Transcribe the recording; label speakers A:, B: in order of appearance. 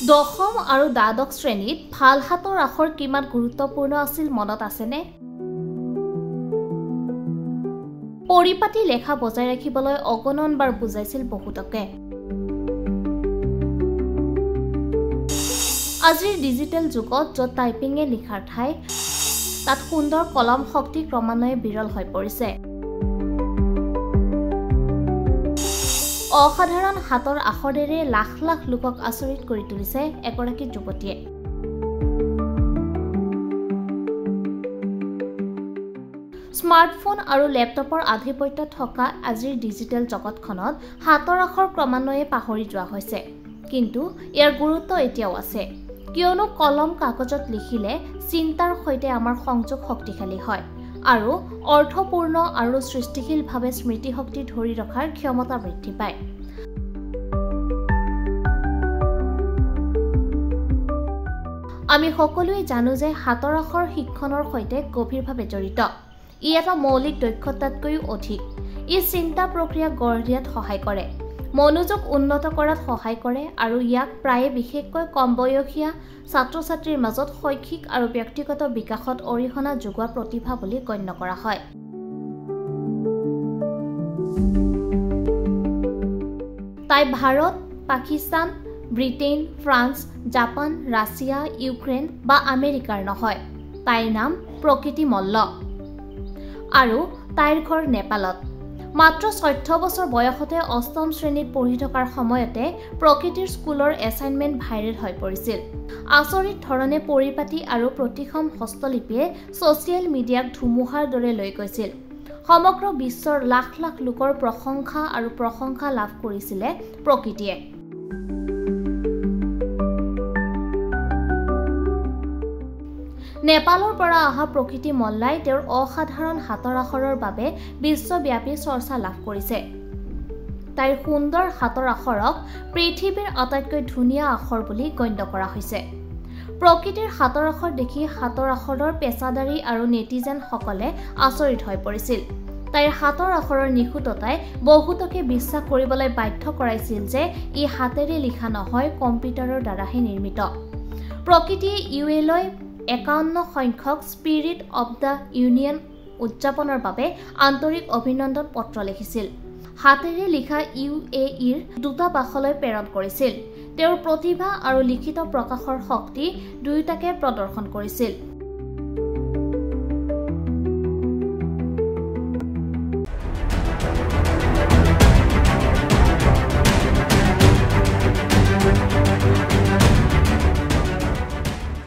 A: দশম আৰু দ্বাদশ শ্ৰেণীত ভাল হাতৰ আখৰ কিমান গুৰুত্বপূৰ্ণ আছিল মনত আছেনে? পৰিপাটি লেখা বজাই ৰাখিবলৈ অগণনবাৰ বুজাইছিল বহুতকে। আজিৰ ডিজিটেল যুগত য'ত টাইপিঙে লিখাৰ ঠাই, তাত সুন্দৰ কলম শক্তি ক্ৰমান্বয়ে বিৰল হৈ পৰিছে। অসাধাৰণ হাতৰ আখৰেৰে লাখ লাখ লোকক আচৰিত কৰি তুলিছে এগৰাকী যুৱতীয়ে। স্মাৰ্টফোন আৰু লেপটপৰ আধিপত্য থকা আজিৰ ডিজিটেল জগতখনত হাতৰ আখৰ ক্ৰমান্বয়ে পাহৰি যোৱা হৈছে। কিন্তু ইয়াৰ গুৰুত্ব এতিয়াও আছে, কিয়নো কলম কাগজত লিখিলে চিন্তাৰ সৈতে আমাৰ সংযোগ শক্তিশালী হয় আৰু অৰ্থপূৰ্ণ আৰু সৃষ্টিশীলভাৱে স্মৃতিশক্তি ধৰি ৰখাৰ ক্ষমতা বৃদ্ধি পায়। আমি সকলোৱে জানো যে হাতৰ আখৰ শিক্ষণৰ সৈতে গভীৰভাৱে জড়িত। ই এটা মৌলিক দক্ষতাতকৈও অধিক। ই চিন্তা প্ৰক্ৰিয়া গঢ় দিয়াত সহায় কৰে, মনোযোগ উন্নত কৰাত সহায় কৰে আৰু ইয়াক প্ৰায়ে বিশেষকৈ কম বয়সীয়া ছাত্ৰ-ছাত্ৰীৰ মাজত শৈক্ষিক আৰু ব্যক্তিগত বিকাশত অৰিহণা যোগোৱা প্ৰতিভা বুলি গণ্য কৰা হয়। তাই Bharat, Pakistan, Britain, France, Japan, Russia, Ukraine বা আমেৰিকাৰ নহয়। তাইৰ নাম প্ৰকৃতি মল্ল আৰু তাইৰ ঘৰ নেপালত। মাত্ৰ 14 বছৰ বয়সতে অষ্টম শ্ৰেণীত পঢ়ি থকাৰ সময়তে প্ৰকৃতিৰ স্কুলৰ এছাইনমেণ্ট ভাইৰেল হৈ পৰিছিল। আচৰিত ধৰণে পৰিপাটি আৰু প্ৰতিসম হস্তলিপিয়ে ছ'চিয়েল মিডিয়াক ধুমুহাৰ দৰে লৈ গৈছিল। সমগ্ৰ বিশ্বৰ লাখ লাখ লোকৰ প্ৰশংসা লাভ কৰিছিলে প্ৰকৃতিয়ে। নেপালৰ পৰা অহা প্ৰকৃতি মল্লাই তেওঁৰ অসাধাৰণ হাতৰ আখৰৰ বাবে বিশ্বব্যাপী চৰ্চা লাভ কৰিছে। তাইৰ সুন্দৰ হাতৰ আখৰক পৃথিৱীৰ আটাইতকৈ ধুনীয়া আখৰ বুলি গণ্য কৰা হৈছে। প্ৰকৃতিৰ হাতৰ আখৰ দেখি হাতৰ আখৰৰ পেছাদাৰী আৰু নেটিজেনসকলে আচৰিত হৈ পৰিছিল। তাইৰ হাতৰ আখৰৰ নিখুঁততাই বহুতকে বিশ্বাস কৰিবলৈ বাধ্য কৰাইছিল যে ই হাতেৰে লিখা নহয়, কম্পিউটাৰৰ দ্বাৰাহে নিৰ্মিত। প্ৰকৃতিয়ে UAলৈ 51 সংখ্যক স্পিৰিট অৱ দ্য ইউনিয়ন উদযাপনৰ বাবে আন্তৰিক অভিনন্দন পত্ৰ লিখিছিল। হাতেৰে লিখা UAEৰ দূতাবাসলৈ প্ৰেৰণ কৰিছিল। তেওঁৰ প্ৰতিভা আৰু লিখিত প্ৰকাশৰ শক্তি দুয়োটাকে প্ৰদৰ্শন কৰিছিল।